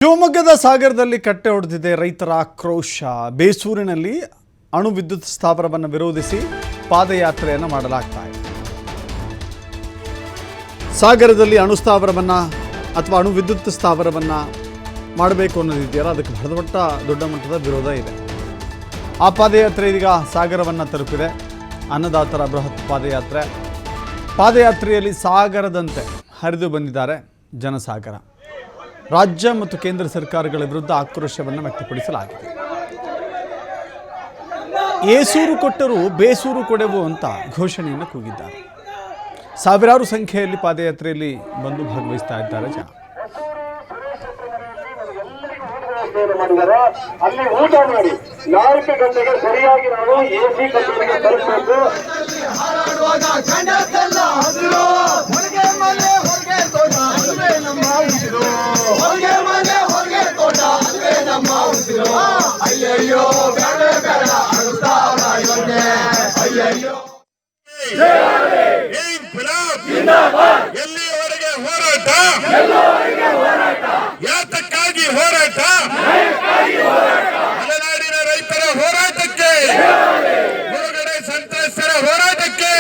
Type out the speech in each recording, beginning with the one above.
ಶಿವಮೊಗ್ಗದ ಸಾಗರದಲ್ಲಿ ಕಟ್ಟೆ ಹೊಡೆದಿದೆ ರೈತರ ಆಕ್ರೋಶ. ಬೇಸೂರಿನಲ್ಲಿ ಅಣು ವಿದ್ಯುತ್ ಸ್ಥಾವರವನ್ನು ವಿರೋಧಿಸಿ ಪಾದಯಾತ್ರೆಯನ್ನು ಮಾಡಲಾಗ್ತಾ ಇದೆ. ಸಾಗರದಲ್ಲಿ ಅಣು ಸ್ಥಾವರವನ್ನು ಅಥವಾ ಅಣು ವಿದ್ಯುತ್ ಸ್ಥಾವರವನ್ನು ಮಾಡಬೇಕು ಅನ್ನೋದಿದೆಯಲ್ಲ, ಅದಕ್ಕೆ ದೊಡ್ಡ ಮಟ್ಟದ ವಿರೋಧ ಇದೆ. ಆ ಪಾದಯಾತ್ರೆ ಇದೀಗ ಸಾಗರವನ್ನು ತಲುಪಿದೆ. ಅನ್ನದಾತರ ಬೃಹತ್ ಪಾದಯಾತ್ರೆಯಲ್ಲಿ ಸಾಗರದಂತೆ ಹರಿದು ಬಂದಿದ್ದಾರೆ ಜನಸಾಗರ. ರಾಜ್ಯ ಮತ್ತು ಕೇಂದ್ರ ಸರ್ಕಾರಗಳ ವಿರುದ್ಧ ಆಕ್ರೋಶವನ್ನು ವ್ಯಕ್ತಪಡಿಸಲಾಗಿದೆ. ಏಸೂರು ಕೊಟ್ಟರೂ ಬೇಸೂರು ಕೊಡೆವು ಅಂತ ಘೋಷಣೆಯನ್ನು ಕೂಗಿದ್ದಾರೆ. ಸಾವಿರಾರು ಸಂಖ್ಯೆಯಲ್ಲಿ ಪಾದಯಾತ್ರೆಯಲ್ಲಿ ಬಂದು ಭಾಗವಹಿಸ್ತಾ ಇದ್ದಾರೆ ಜನ. ಅಲ್ಲಿ ಊಟ ಮಾಡಿ 4 ಗಂಟೆಗೆ ಸರಿಯಾಗಿ ನಾವು ಎಸಿ ಕಚೇರಿಗೆ ತಲುಪಬೇಕು. ಅಯ್ಯಯ್ಯೋ ಬೇಡ ಬೇಡ ಅಯ್ಯಯ್ಯೋ ಎಲ್ಲಿಯವರೆಗೆ ಹೋರಾಟ, ಯಾತಕ್ಕಾಗಿ ಹೋರಾಟ? ಮಲೆನಾಡಿನ ರೈತರ ಹೋರಾಟಕ್ಕೆ, ಮುಳುಗಡೆ ಸಂತ್ರಸ್ತರ ಹೋರಾಟಕ್ಕೆ,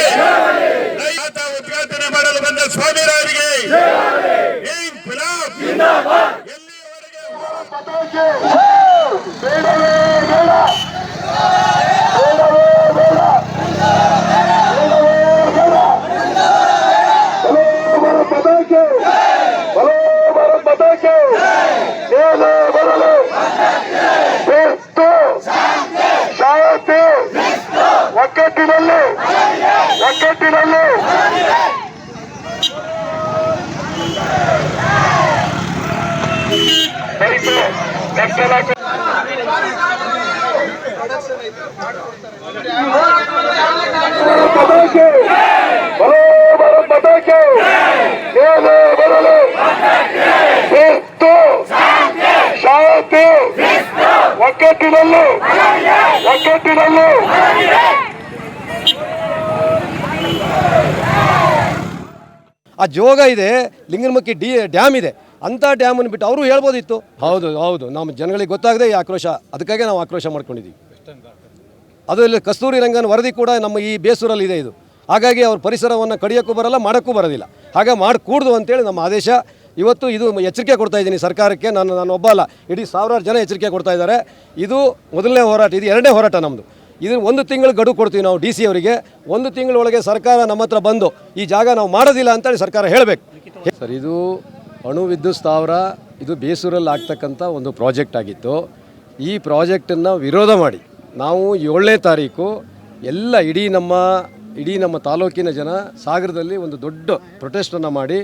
ರೈತ ಉದ್ಘಾಟನೆ ಮಾಡಲು ಬಂದ ಸ್ವಾಮಿರಾರಿಗೆ ಎಲ್ಲಿಯವರೆಗೆ ಬೇಡವೇ ಬೇಡ, ಒಕ್ಕಟ್ಟಿನಲ್ಲಿ ಒಕ್ಕಟ್ಟಿನಲ್ಲಿ ಆ ಜೋಗ ಇದೆ, ಲಿಂಗನಮಕ್ಕಿ ಡ್ಯಾಮ್ ಇದೆ. ಅಂಥ ಡ್ಯಾಮನ್ನು ಬಿಟ್ಟು ಅವರು ಹೇಳ್ಬೋದಿತ್ತು. ಹೌದು ನಮ್ಮ ಜನಗಳಿಗೆ ಗೊತ್ತಾಗದೆ ಈ ಆಕ್ರೋಶ, ಅದಕ್ಕಾಗಿ ನಾವು ಆಕ್ರೋಶ ಮಾಡ್ಕೊಂಡಿದ್ದೀವಿ. ಅದು ಇಲ್ಲಿ ಕಸ್ತೂರಿ ರಂಗನ್ ವರದಿ ಕೂಡ ನಮ್ಮ ಈ ಬೇಸೂರಲ್ಲಿ ಇದೆ. ಇದು ಹಾಗಾಗಿ ಅವ್ರ ಪರಿಸರವನ್ನು ಕಡಿಯೋಕ್ಕೂ ಬರಲ್ಲ, ಮಾಡೋಕ್ಕೂ ಬರೋದಿಲ್ಲ. ಹಾಗೆ ಮಾಡಿಕೂಡ್ದು ಅಂತೇಳಿ ನಮ್ಮ ಆದೇಶ. ಇವತ್ತು ಇದು ಎಚ್ಚರಿಕೆ ಕೊಡ್ತಾ ಇದ್ದೀನಿ ಸರ್ಕಾರಕ್ಕೆ. ನಾನು ಒಬ್ಬ ಅಲ್ಲ, ಇಡೀ ಸಾವಿರಾರು ಜನ ಎಚ್ಚರಿಕೆ ಕೊಡ್ತಾ ಇದ್ದಾರೆ. ಇದು ಮೊದಲನೇ ಹೋರಾಟ, ಇದು 2ನೇ ಹೋರಾಟ ನಮ್ಮದು. ಇದು 1 ತಿಂಗಳು ಗಡುವು ಕೊಡ್ತೀವಿ ನಾವು DC ಅವರಿಗೆ. 1 ತಿಂಗಳೊಳಗೆ ಸರ್ಕಾರ ನಮ್ಮ ಹತ್ರ ಬಂದು ಈ ಜಾಗ ನಾವು ಮಾಡೋದಿಲ್ಲ ಅಂತೇಳಿ ಸರ್ಕಾರ ಹೇಳಬೇಕು ಸರ್. ಇದು ಅಣು ವಿದ್ಯುತ್ ಸ್ಥಾವರ, ಇದು ಬೇಸೂರಲ್ಲಿ ಆಗ್ತಕ್ಕಂಥ ಒಂದು ಪ್ರಾಜೆಕ್ಟ್ ಆಗಿತ್ತು. ಈ ಪ್ರಾಜೆಕ್ಟನ್ನು ವಿರೋಧ ಮಾಡಿ ನಾವು 7ನೇ ತಾರೀಕು ಎಲ್ಲ ಇಡೀ ನಮ್ಮ ತಾಲೂಕಿನ ಜನ ಸಾಗರದಲ್ಲಿ ಒಂದು ದೊಡ್ಡ ಪ್ರೊಟೆಸ್ಟನ್ನು ಮಾಡಿ,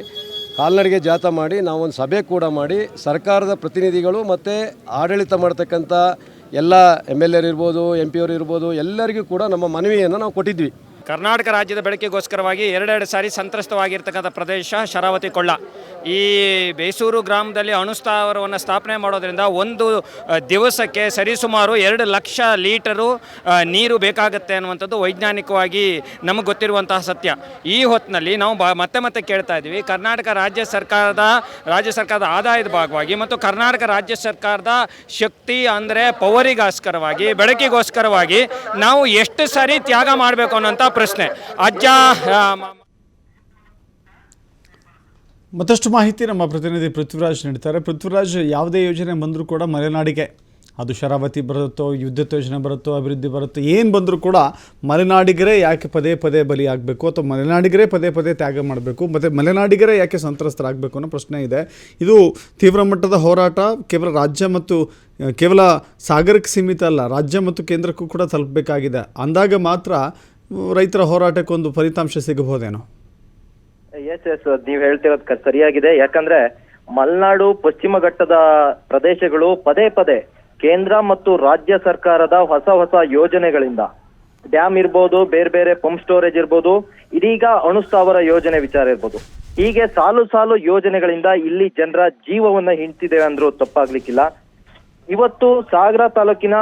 ಕಾಲ್ನಡಿಗೆ ಜಾಥಾ ಮಾಡಿ, ನಾವೊಂದು ಸಭೆ ಕೂಡ ಮಾಡಿ ಸರ್ಕಾರದ ಪ್ರತಿನಿಧಿಗಳು ಮತ್ತು ಆಡಳಿತ ಮಾಡ್ತಕ್ಕಂಥ ಎಲ್ಲ MLA ಇರ್ಬೋದು, MP ಅವರು ಇರ್ಬೋದು, ಎಲ್ಲರಿಗೂ ಕೂಡ ನಮ್ಮ ಮನವಿಯನ್ನು ನಾವು ಕೊಟ್ಟಿದ್ವಿ. ಕರ್ನಾಟಕ ರಾಜ್ಯದ ಬೆಳಕಿಗೋಸ್ಕರವಾಗಿ 2 ಸಾರಿ ಸಂತ್ರಸ್ತವಾಗಿರ್ತಕ್ಕಂಥ ಪ್ರದೇಶ ಶರಾವತಿ ಕೊಳ್ಳ. ಈ ಬೇಸೂರು ಗ್ರಾಮದಲ್ಲಿ ಅಣುಸ್ಥಾವರವನ್ನು ಸ್ಥಾಪನೆ ಮಾಡೋದ್ರಿಂದ ಒಂದು ದಿವಸಕ್ಕೆ ಸರಿಸುಮಾರು 2 ಲಕ್ಷ ಲೀಟರು ನೀರು ಬೇಕಾಗುತ್ತೆ ಅನ್ನುವಂಥದ್ದು ವೈಜ್ಞಾನಿಕವಾಗಿ ನಮಗೆ ಗೊತ್ತಿರುವಂತಹ ಸತ್ಯ. ಈ ಹೊತ್ತಿನಲ್ಲಿ ನಾವು ಮತ್ತೆ ಕೇಳ್ತಾ ಇದ್ದೀವಿ, ಕರ್ನಾಟಕ ರಾಜ್ಯ ಸರ್ಕಾರದ ಆದಾಯದ ಭಾಗವಾಗಿ ಮತ್ತು ಕರ್ನಾಟಕ ರಾಜ್ಯ ಸರ್ಕಾರದ ಶಕ್ತಿ ಅಂದರೆ ಪವರಿಗೋಸ್ಕರವಾಗಿ, ಬೆಳಕಿಗೋಸ್ಕರವಾಗಿ ನಾವು ಎಷ್ಟು ಸಾರಿ ತ್ಯಾಗ ಮಾಡಬೇಕು ಅನ್ನೋಂಥ ಪ್ರಶ್ನೆ. ಮತ್ತಷ್ಟು ಮಾಹಿತಿ ನಮ್ಮ ಪ್ರತಿನಿಧಿ ಪೃಥ್ವಿರಾಜ್ ನೀಡ್ತಾರೆ. ಪೃಥ್ವಿರಾಜ್, ಯಾವುದೇ ಯೋಜನೆ ಬಂದರೂ ಕೂಡ ಮಲೆನಾಡಿಗೆ, ಅದು ಶರಾವತಿ ಬರುತ್ತೋ, ವಿದ್ಯುತ್ ಯೋಜನೆ ಬರುತ್ತೋ, ಅಭಿವೃದ್ಧಿ ಬರುತ್ತೋ, ಏನು ಬಂದರೂ ಕೂಡ ಮಲೆನಾಡಿಗರೇ ಯಾಕೆ ಪದೇ ಬಲಿಯಾಗಬೇಕು, ಅಥವಾ ಮಲೆನಾಡಿಗರೇ ಪದೇ ತ್ಯಾಗ ಮಾಡಬೇಕು, ಮತ್ತು ಮಲೆನಾಡಿಗರೇ ಯಾಕೆ ಸಂತ್ರಸ್ತರಾಗಬೇಕು ಅನ್ನೋ ಪ್ರಶ್ನೆ ಇದೆ. ಇದು ತೀವ್ರ ಮಟ್ಟದ ಹೋರಾಟ. ಕೇವಲ ಸಾಗರಕ್ಕೆ ಸೀಮಿತ ಅಲ್ಲ, ರಾಜ್ಯ ಮತ್ತು ಕೇಂದ್ರಕ್ಕೂ ಕೂಡ ತಲುಪಬೇಕಾಗಿದೆ. ಅಂದಾಗ ಮಾತ್ರ ರೈತರ ಹೋರಾಟಕ್ಕೊಂದು ಫಲಿತಾಂಶ ಸಿಗಬಹುದೇನೋ? ಎಸ್ ನೀವು ಹೇಳ್ತಿರೋದು ಸರಿಯಾಗಿದೆ. ಯಾಕಂದ್ರೆ ಮಲೆನಾಡು ಪಶ್ಚಿಮ ಘಟ್ಟದ ಪ್ರದೇಶಗಳು ಪದೇ ಕೇಂದ್ರ ಮತ್ತು ರಾಜ್ಯ ಸರ್ಕಾರದ ಹೊಸ ಯೋಜನೆಗಳಿಂದ, ಡ್ಯಾಮ್ ಇರ್ಬೋದು, ಬೇರೆ ಪಂಪ್ ಸ್ಟೋರೇಜ್ ಇರ್ಬೋದು, ಇದೀಗ ಅಣುಸ್ಥಾವರ ಯೋಜನೆ ವಿಚಾರ ಇರ್ಬೋದು, ಹೀಗೆ ಸಾಲು ಯೋಜನೆಗಳಿಂದ ಇಲ್ಲಿ ಜನರ ಜೀವವನ್ನ ಹಿಂಡ್ತಿದ್ದೇವೆ ಅಂದ್ರೂ ತಪ್ಪಾಗ್ಲಿಕ್ಕಿಲ್ಲ. ಇವತ್ತು ಸಾಗರ ತಾಲೂಕಿನ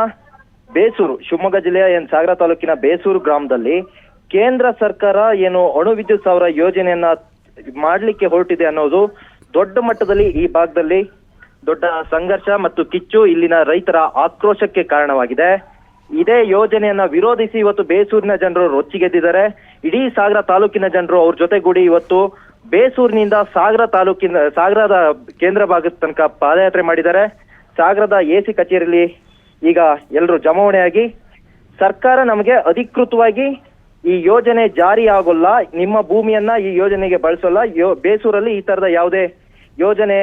ಬೇಸೂರು, ಶಿವಮೊಗ್ಗ ಜಿಲ್ಲೆಯ ಸಾಗರ ತಾಲೂಕಿನ ಬೇಸೂರು ಗ್ರಾಮದಲ್ಲಿ ಕೇಂದ್ರ ಸರ್ಕಾರ ಏನು ಅಣು ವಿದ್ಯುತ್ ಸ್ಥಾವರ ಯೋಜನೆಯನ್ನ ಮಾಡ್ಲಿಕ್ಕೆ ಹೊರಟಿದೆ ಅನ್ನೋದು ದೊಡ್ಡ ಮಟ್ಟದಲ್ಲಿ ಈ ಭಾಗದಲ್ಲಿ ದೊಡ್ಡ ಸಂಘರ್ಷ ಮತ್ತು ಕಿಚ್ಚು ಇಲ್ಲಿನ ರೈತರ ಆಕ್ರೋಶಕ್ಕೆ ಕಾರಣವಾಗಿದೆ. ಇದೇ ಯೋಜನೆಯನ್ನ ವಿರೋಧಿಸಿ ಇವತ್ತು ಬೇಸೂರಿನ ಜನರು ರೊಚ್ಚಿಗೆದ್ದಿದ್ದಾರೆ. ಇಡೀ ಸಾಗರ ತಾಲೂಕಿನ ಜನರು ಅವ್ರ ಜೊತೆಗೂಡಿ ಇವತ್ತು ಬೇಸೂರಿನಿಂದ ಸಾಗರದ ಕೇಂದ್ರ ಭಾಗದ ತನಕ ಪಾದಯಾತ್ರೆ ಮಾಡಿದ್ದಾರೆ. ಸಾಗರದ ಎಸಿ ಕಚೇರಿಯಲ್ಲಿ ಈಗ ಎಲ್ಲರೂ ಜಮಾವಣೆಯಾಗಿ ಸರ್ಕಾರ ನಮಗೆ ಅಧಿಕೃತವಾಗಿ ಈ ಯೋಜನೆ ಜಾರಿ ಆಗೋಲ್ಲ, ನಿಮ್ಮ ಭೂಮಿಯನ್ನ ಈ ಯೋಜನೆಗೆ ಬಳಸೋಲ್ಲ, ಬೇಸೂರಲ್ಲಿ ಈ ತರದ ಯಾವುದೇ ಯೋಜನೆ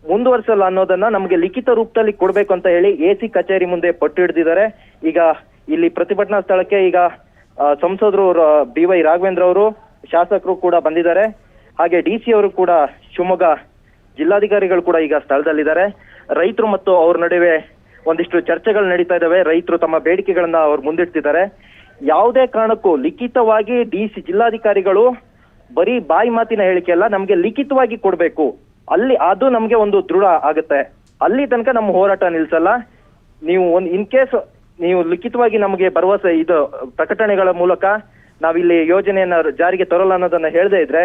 ಮುಂದುವರಿಸಲ್ಲ ಅನ್ನೋದನ್ನ ನಮಗೆ ಲಿಖಿತ ರೂಪದಲ್ಲಿ ಕೊಡ್ಬೇಕು ಅಂತ ಹೇಳಿ ಎಸಿ ಕಚೇರಿ ಮುಂದೆ ಪಟ್ಟು ಹಿಡಿದಿದ್ದಾರೆ. ಈಗ ಇಲ್ಲಿ ಪ್ರತಿಭಟನಾ ಸ್ಥಳಕ್ಕೆ ಈಗ ಸಂಸದರು BY ರಾಘವೇಂದ್ರ ಅವರು, ಶಾಸಕರು ಕೂಡ ಬಂದಿದ್ದಾರೆ. ಹಾಗೆ DC ಅವರು ಕೂಡ, ಶಿವಮೊಗ್ಗ ಜಿಲ್ಲಾಧಿಕಾರಿಗಳು ಕೂಡ ಈಗ ಸ್ಥಳದಲ್ಲಿದ್ದಾರೆ. ರೈತರು ಮತ್ತು ಅವ್ರ ನಡುವೆ ಒಂದಿಷ್ಟು ಚರ್ಚೆಗಳು ನಡೀತಾ ಇದ್ದಾವೆ. ರೈತರು ತಮ್ಮ ಬೇಡಿಕೆಗಳನ್ನ ಅವ್ರು ಮುಂದಿಡ್ತಿದ್ದಾರೆ. ಯಾವುದೇ ಕಾರಣಕ್ಕೂ ಲಿಖಿತವಾಗಿ ಜಿಲ್ಲಾಧಿಕಾರಿಗಳು ಬರೀ ಬಾಯಿ ಮಾತಿನ ಹೇಳಿಕೆ ಅಲ್ಲ, ನಮ್ಗೆ ಲಿಖಿತವಾಗಿ ಕೊಡ್ಬೇಕು. ಅದು ನಮ್ಗೆ ಒಂದು ದೃಢ ಆಗುತ್ತೆ. ಅಲ್ಲಿ ತನಕ ನಮ್ಮ ಹೋರಾಟ ನಿಲ್ಸಲ್ಲ. ನೀವು ಇನ್ ಕೇಸ್ ನೀವು ಲಿಖಿತವಾಗಿ ನಮಗೆ ಭರವಸೆ ಪ್ರಕಟಣೆಗಳ ಮೂಲಕ ನಾವಿಲ್ಲಿ ಯೋಜನೆಯನ್ನ ಜಾರಿಗೆ ತರಲ್ಲ ಅನ್ನೋದನ್ನ ಹೇಳದೇ ಇದ್ರೆ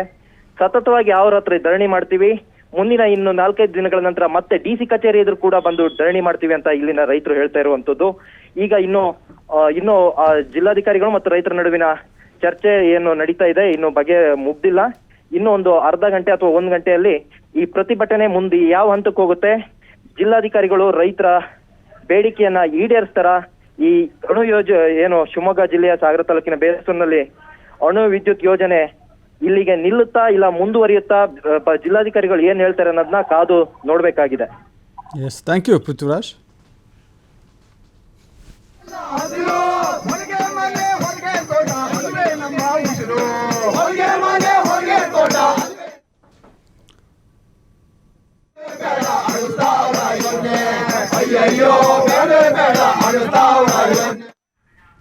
ಸತತವಾಗಿ ಅವ್ರ ಹತ್ರ ಧರಣಿ ಮಾಡ್ತೀವಿ. ಮುಂದಿನ ಇನ್ನು 4-5 ದಿನಗಳ ನಂತರ ಮತ್ತೆ DC ಕಚೇರಿ ಎದುರು ಕೂಡ ಬಂದು ಧರಣಿ ಮಾಡ್ತೀವಿ ಅಂತ ಇಲ್ಲಿನ ರೈತರು ಹೇಳ್ತಾ ಇರುವಂತದ್ದು. ಈಗ ಇನ್ನು ಜಿಲ್ಲಾಧಿಕಾರಿಗಳು ಮತ್ತು ರೈತರ ನಡುವಿನ ಚರ್ಚೆ ಏನು ನಡೀತಾ ಇದೆ, ಇನ್ನು ಬಗೆ ಮುಗ್ದಿಲ್ಲ. ಇನ್ನು ಒಂದು ಅರ್ಧ ಗಂಟೆ ಅಥವಾ 1 ಗಂಟೆಯಲ್ಲಿ ಈ ಪ್ರತಿಭಟನೆ ಮುಂದೆ ಯಾವ ಹಂತಕ್ಕೆ ಹೋಗುತ್ತೆ, ಜಿಲ್ಲಾಧಿಕಾರಿಗಳು ರೈತರ ಬೇಡಿಕೆಯನ್ನ ಈಡೇರಿಸ್ತಾರ, ಈ ಅಣು ಏನು ಶಿವಮೊಗ್ಗ ಜಿಲ್ಲೆಯ ಸಾಗರ ತಾಲೂಕಿನ ಬೇಸೂರಿನಲ್ಲಿ ಅಣು ವಿದ್ಯುತ್ ಯೋಜನೆ ಇಲ್ಲಿಗೆ ನಿಲ್ಲುತ್ತಾ ಇಲ್ಲ ಮುಂದುವರಿಯುತ್ತಾ, ಜಿಲ್ಲಾಧಿಕಾರಿಗಳು ಏನ್ ಹೇಳ್ತಾರೆ ಅನ್ನೋದನ್ನ ಕಾದು ನೋಡ್ಬೇಕಾಗಿದೆ. Yes, thank you Prithviraj. ಅಯ್ಯಯ್ಯೋ ಬೇಡ ಬೇಡ